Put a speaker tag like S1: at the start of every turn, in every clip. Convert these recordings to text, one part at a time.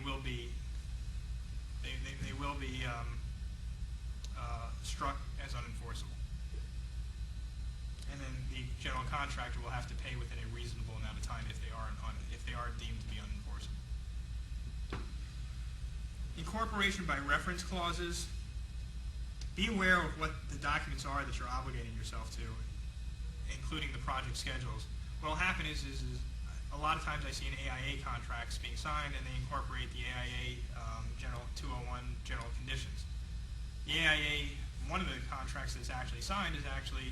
S1: will be struck as unenforceable. And then the general contractor will have to pay within a reasonable amount of time if they are deemed to be unenforceable. Incorporation by reference clauses. Be aware of what the documents are that you're obligating yourself to, including the project schedules. What will happen is a lot of times I see an AIA contracts being signed and they incorporate the AIA General 201 General Conditions. The AIA, one of the contracts that's actually signed is actually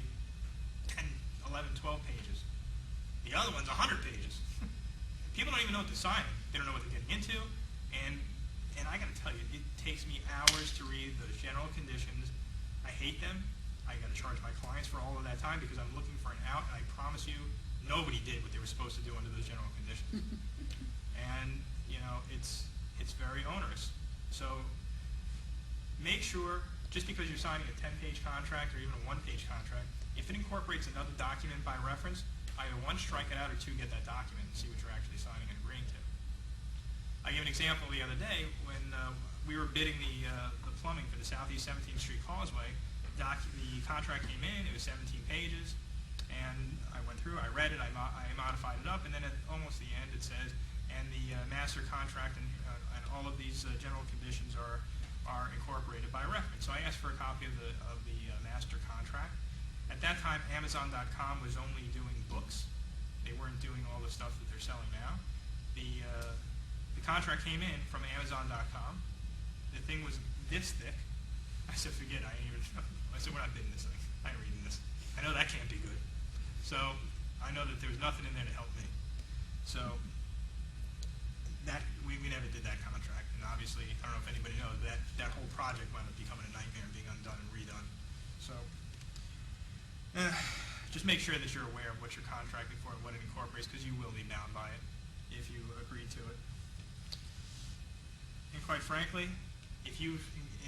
S1: 10, 11, 12 pages. The other one's 100 pages. People don't even know what they're signing. They don't know what they're getting into. And I got to tell you, it takes me hours to read those general conditions. I hate them. I got to charge my clients for all of that time because I'm looking for an out, and I promise you, nobody did what they were supposed to do under those general conditions. And, you know, it's very onerous. So make sure, just because you're signing a 10-page contract or even a 1-page contract, if it incorporates another document by reference, either one, strike it out, or two, get that document and see what you're actually signing and agreeing to. I gave an example the other day when we were bidding the plumbing for the Southeast 17th Street Causeway. The contract came in, it was 17 pages, and I went through, I read it, I modified it up, and then at almost the end it says, and the master contract and all of these general conditions are incorporated by reference. So I asked for a copy of the master contract. At that time, Amazon.com was only doing books. They weren't doing all the stuff that they're selling now. The contract came in from Amazon.com. The thing was this thick. I said, forget it. I said, we're not bidding this thing. I ain't reading this. I know that can't be good. So I know that there was nothing in there to help me. So that we never did that contract. And obviously, I don't know if anybody knows, that whole project wound up becoming a nightmare and being undone and redone. So just make sure that you're aware of what you're contracting for and what it incorporates, because you will be bound by it if you agree to it. And quite frankly, if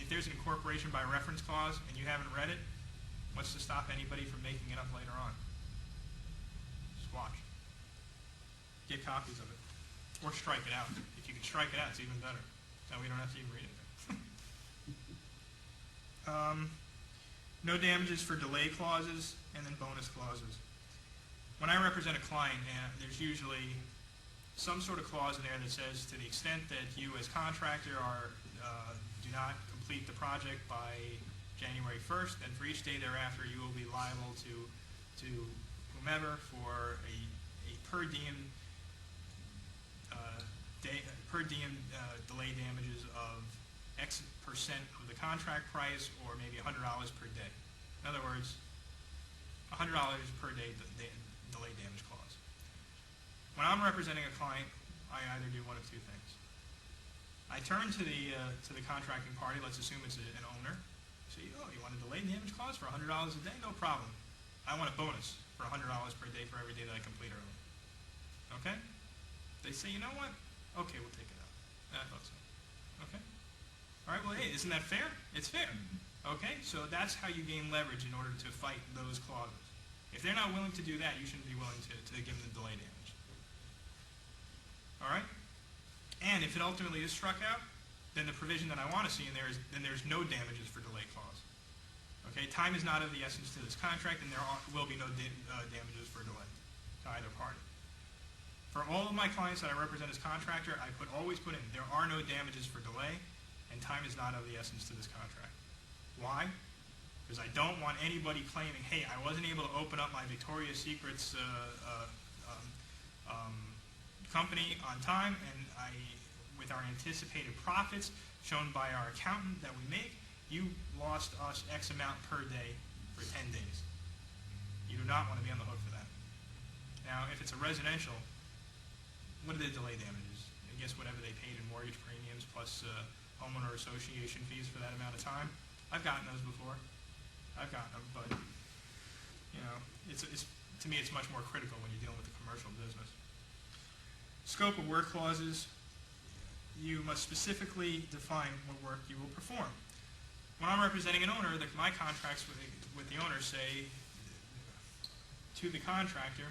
S1: there's an incorporation by reference clause and you haven't read it, what's to stop anybody from making it up later on? Just watch. Get copies of it. Or strike it out. If you can strike it out, it's even better. So we don't have to even read it. No damages for delay clauses, and then bonus clauses. When I represent a client, there's usually some sort of clause in there that says, to the extent that you as contractor do not complete the project by January 1st, then for each day thereafter you will be liable to whomever for a per diem delay damages of X percent of the contract price, or maybe $100 per day. In other words, $100 per day delay damage clause. When I'm representing a client, I either do one of two things. I turn to the contracting party. Let's assume it's an owner. Say, oh, you want a delay damage clause for $100 a day? No problem. I want a bonus for $100 per day for every day that I complete early. Okay? They say, you know what? Okay, we'll take it out. I thought so. Okay? All right, well, hey, isn't that fair? It's fair. Okay, so that's how you gain leverage in order to fight those clauses. If they're not willing to do that, you shouldn't be willing to give them the delay damage. All right? And if it ultimately is struck out, then the provision that I want to see in there is, then there's no damages for delay clause. Okay, time is not of the essence to this contract, and there will be no damages for delay to either party. For all of my clients that I represent as contractor, I always put in, there are no damages for delay, and time is not of the essence to this contract. Why? Because I don't want anybody claiming, hey, I wasn't able to open up my Victoria's Secrets company on time, and with our anticipated profits shown by our accountant that we make, you lost us X amount per day for 10 days. You do not want to be on the hook for that. Now, if it's a residential, what are the delay damages? I guess whatever they paid in mortgage premiums plus homeowner association fees for that amount of time. I've gotten those before. I've gotten them, but you know, to me, it's much more critical when you're dealing with the commercial business. Scope of work clauses. You must specifically define what work you will perform. When I'm representing an owner, my contracts with the owner say to the contractor,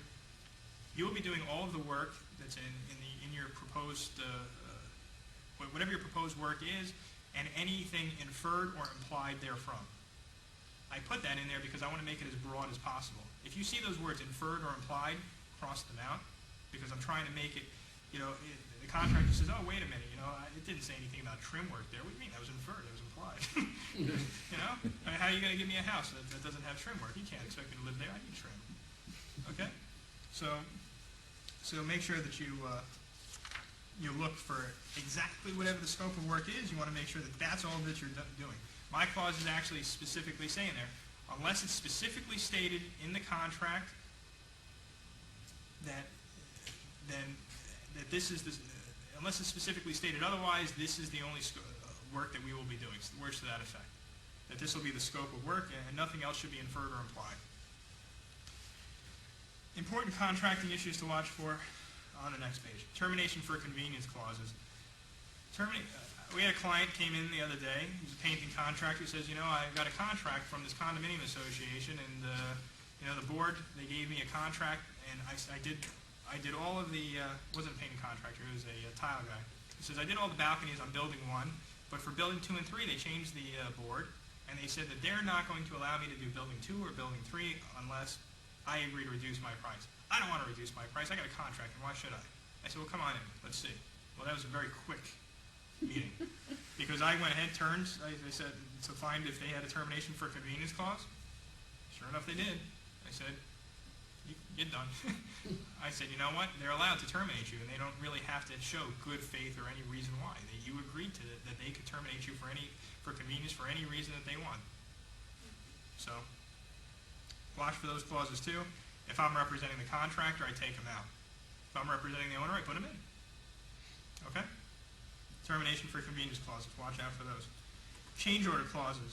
S1: you will be doing all of the work that's in your proposed, whatever your proposed work is, and anything inferred or implied therefrom. I put that in there because I want to make it as broad as possible. If you see those words inferred or implied, cross them out, because I'm trying to make it, the contractor says, oh, wait a minute, it didn't say anything about trim work there. What do you mean? That was inferred. That was implied. I mean, how are you going to give me a house that doesn't have trim work? You can't expect me to live there. I need trim. Okay? So make sure that you look for exactly whatever the scope of work is. You want to make sure that that's all that you're doing. My clause is actually specifically saying there, unless it's specifically stated in the contract that this is unless it's specifically stated otherwise, this is the only work that we will be doing. Words to that effect. That this will be the scope of work, and nothing else should be inferred or implied. Important contracting issues to watch for on the next page. Termination for convenience clauses. We had a client came in the other day. He's a painting contractor. He says, I got a contract from this condominium association, and the board, they gave me a contract, and I did all of the wasn't a painting contractor. It was a tile guy. He says, I did all the balconies on building 1, but for building 2 and 3, they changed the board, and they said that they're not going to allow me to do building 2 or building 3 unless I agree to reduce my price. I don't want to reduce my price. I got a contract, and why should I? I said, well, come on in. Let's see. Well, that was a very quick meeting. Because I went ahead, turned, I said, to find if they had a termination for convenience clause. Sure enough, they did. I said, you're done. I said, you know what? They're allowed to terminate you, and they don't really have to show good faith or any reason why. You agreed to it, that they could terminate you for convenience for any reason that they want. So, watch for those clauses too. If I'm representing the contractor, I take them out. If I'm representing the owner, I put them in. Okay? Termination for convenience clauses. Watch out for those. Change order clauses.